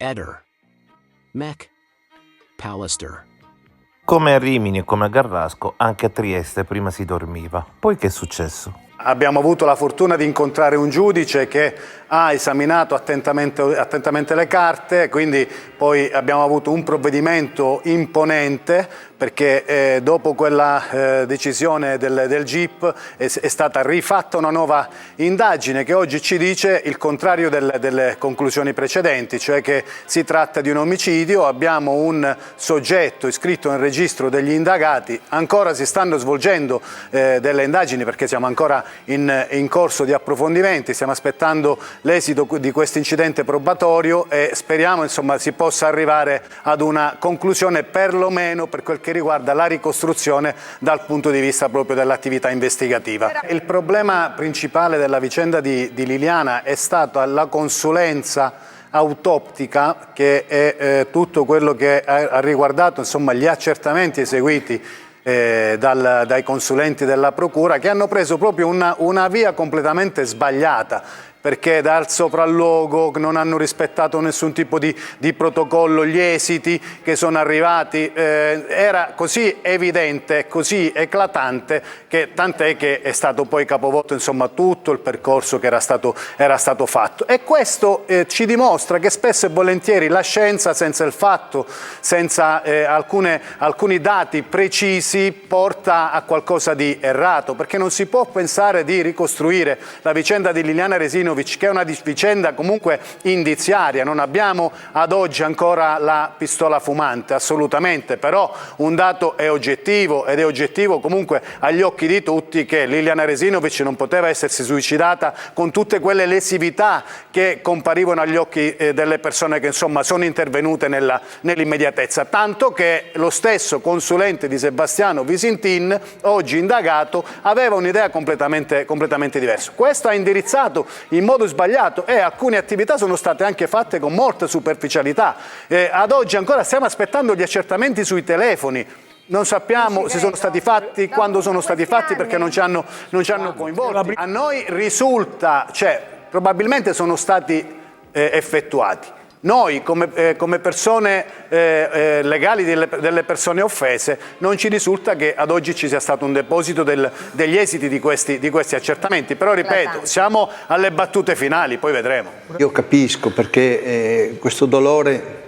Eder, Mech, Pallister. Come a Rimini e come a Garrasco, anche a Trieste prima si dormiva. Poi che è successo? Abbiamo avuto la fortuna di incontrare un giudice che ha esaminato attentamente le carte, quindi poi abbiamo avuto un provvedimento imponente perché dopo quella decisione del GIP è stata rifatta una nuova indagine che oggi ci dice il contrario delle conclusioni precedenti, cioè che si tratta di un omicidio. Abbiamo un soggetto iscritto nel registro degli indagati, ancora si stanno svolgendo delle indagini perché siamo ancora in corso di approfondimenti, stiamo aspettando l'esito di questo incidente probatorio e speriamo insomma si possa arrivare ad una conclusione perlomeno per quel che riguarda la ricostruzione dal punto di vista proprio dell'attività investigativa. Il problema principale della vicenda di Liliana è stata la consulenza autoptica, che è tutto quello che ha riguardato insomma gli accertamenti eseguiti dai consulenti della Procura, che hanno preso proprio una via completamente sbagliata, perché dal sopralluogo non hanno rispettato nessun tipo di protocollo, gli esiti che sono arrivati era così evidente, così eclatante, che tant'è che è stato poi capovolto insomma tutto il percorso che era stato fatto. E questo ci dimostra che spesso e volentieri la scienza senza il fatto, senza alcuni dati precisi, porta a qualcosa di errato, perché non si può pensare di ricostruire la vicenda di Liliana Resinovic, che è una vicenda comunque indiziaria. Non abbiamo ad oggi ancora la pistola fumante, assolutamente, però un dato è oggettivo, ed è oggettivo comunque agli occhi di tutti che Liliana Resinovic non poteva essersi suicidata con tutte quelle lesività che comparivano agli occhi delle persone che insomma sono intervenute nell'immediatezza, tanto che lo stesso consulente di Sebastiano Visintin, oggi indagato, aveva un'idea completamente diversa. Questo ha indirizzato in modo sbagliato e alcune attività sono state anche fatte con molta superficialità. Ad oggi ancora stiamo aspettando gli accertamenti sui telefoni. Non sappiamo se sono stati fatti, quando sono stati fatti, perché non ci hanno coinvolti. A noi risulta, probabilmente sono stati effettuati. Noi come persone legali delle persone offese non ci risulta che ad oggi ci sia stato un deposito degli esiti di questi accertamenti, però ripeto, siamo alle battute finali, poi vedremo. Io capisco perché questo dolore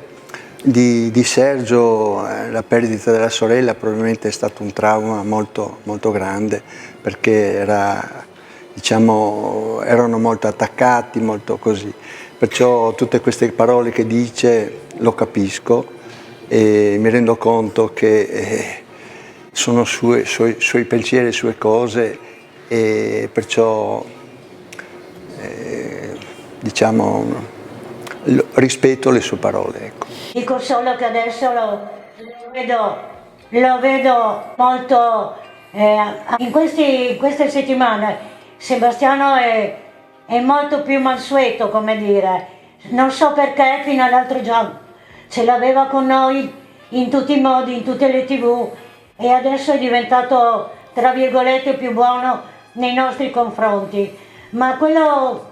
di Sergio, la perdita della sorella probabilmente è stato un trauma molto, molto grande, perché erano molto attaccati, molto così. Perciò tutte queste parole che dice lo capisco e mi rendo conto che sono suoi pensieri, sue cose, e perciò rispetto le sue parole. Ecco. Dico solo che adesso lo vedo molto, in queste settimane Sebastiano è molto più mansueto, come dire. Non so perché fino all'altro giorno ce l'aveva con noi in tutti i modi, in tutte le TV, e adesso è diventato, tra virgolette, più buono nei nostri confronti. Ma quello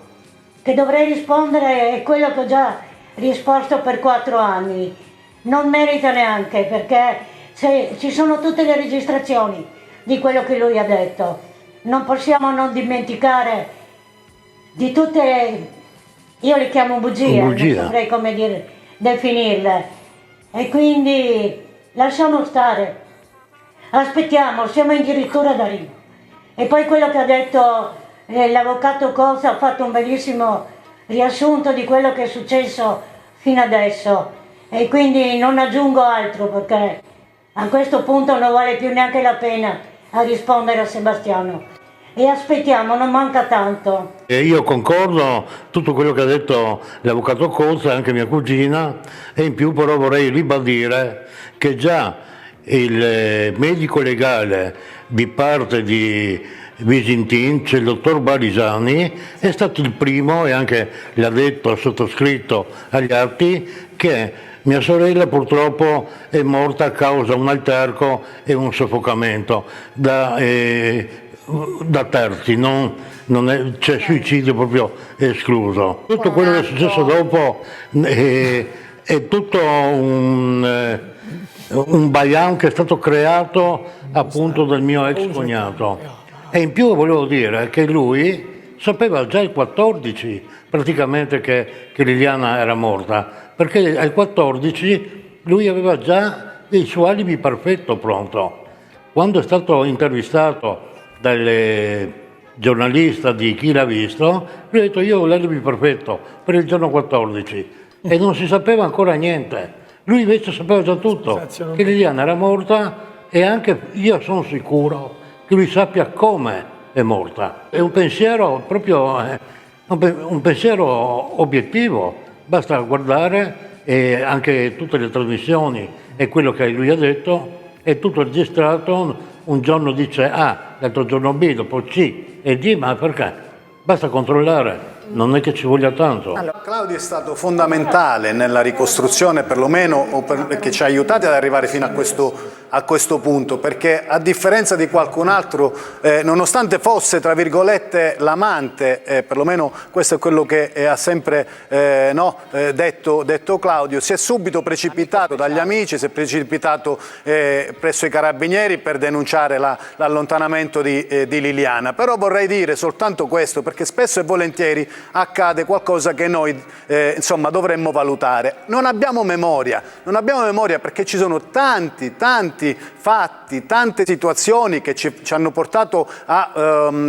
che dovrei rispondere è quello che ho già risposto per 4 anni. Non merita neanche, perché ci sono tutte le registrazioni di quello che lui ha detto. Non possiamo non dimenticare di tutte, io le chiamo bugie, non saprei come definirle, e quindi lasciamo stare, aspettiamo, siamo addirittura d'arrivo. E poi quello che ha detto l'avvocato Cosa ha fatto un bellissimo riassunto di quello che è successo fino adesso, e quindi non aggiungo altro, perché a questo punto non vale più neanche la pena a rispondere a Sebastiano. E aspettiamo, non manca tanto. Io concordo tutto quello che ha detto l'avvocato Cosa, anche mia cugina, e in più però vorrei ribadire che già il medico legale di parte di Visintin, c'è il dottor Barisani, è stato il primo, e anche l'ha detto, ha sottoscritto agli atti, che mia sorella purtroppo è morta a causa di un alterco e un soffocamento da terzi, c'è suicidio proprio escluso. Tutto quello che è successo dopo è tutto un bayan che è stato creato appunto dal mio ex cognato. E in più volevo dire che lui sapeva già il 14 praticamente che Liliana era morta, perché al 14 lui aveva già il suo alibi perfetto pronto. Quando è stato intervistato dal giornalista di Chi l'ha visto, lui ha detto: io ho l'alibi perfetto per il giorno 14, e non si sapeva ancora niente. Lui invece sapeva già tutto, che Liliana era morta, e anche io sono sicuro che lui sappia come è morta. È un pensiero proprio, un pensiero obiettivo, basta guardare, e anche tutte le trasmissioni e quello che lui ha detto è tutto registrato. Un giorno dice A, l'altro giorno B, dopo C e D, ma perché? Basta controllare, non è che ci voglia tanto. Claudio è stato fondamentale nella ricostruzione, perlomeno, che ci ha aiutati ad arrivare fino a questo punto, perché a differenza di qualcun altro, nonostante fosse tra virgolette l'amante, perlomeno questo è quello che ha sempre detto Claudio, si è subito precipitato dagli amici, si è precipitato presso i carabinieri per denunciare l'allontanamento di Liliana. Però vorrei dire soltanto questo, perché spesso e volentieri accade qualcosa che noi insomma dovremmo valutare. Non abbiamo memoria perché ci sono tanti fatti, tante situazioni che ci hanno portato a,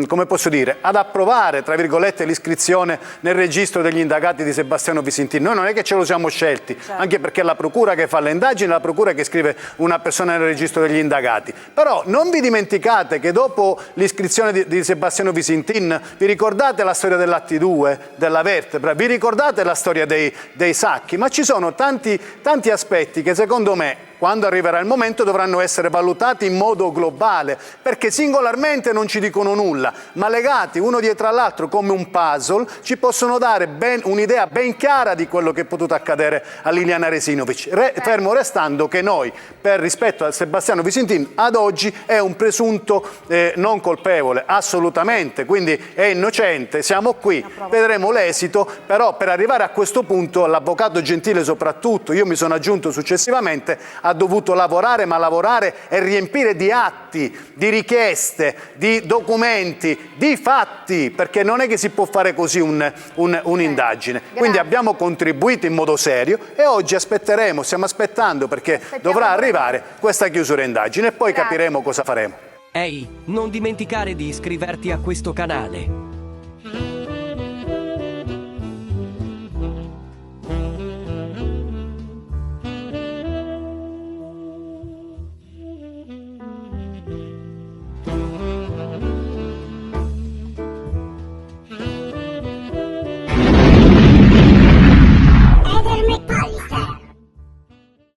come posso dire, ad approvare, tra virgolette, l'iscrizione nel registro degli indagati di Sebastiano Visentini. Noi non è che ce lo siamo scelti, anche perché è la procura che fa le indagini, è la procura che iscrive una persona nel registro degli indagati. Però non vi dimenticate che dopo l'iscrizione di Sebastiano Visentin, vi ricordate la storia dell'Atti2, della vertebra, vi ricordate la storia dei sacchi, ma ci sono tanti aspetti che secondo me, quando arriverà il momento, dovranno essere valutati in modo globale, perché singolarmente non ci dicono nulla, ma legati uno dietro all'altro come un puzzle ci possono dare un'idea ben chiara di quello che è potuto accadere a Liliana Resinovic, fermo restando che noi, per rispetto a Sebastiano Visentin, ad oggi è un presunto non colpevole, assolutamente, quindi è innocente, siamo qui, vedremo l'esito, però per arrivare a questo punto l'avvocato Gentile soprattutto, io mi sono aggiunto successivamente, ha dovuto lavorare, ma lavorare e riempire di atti, di richieste, di documenti, di fatti, perché non è che si può fare così un'indagine. Quindi abbiamo contribuito in modo serio e oggi stiamo aspettando, perché dovrà arrivare questa chiusura indagine e poi capiremo cosa faremo. Ehi, non dimenticare di iscriverti a questo canale.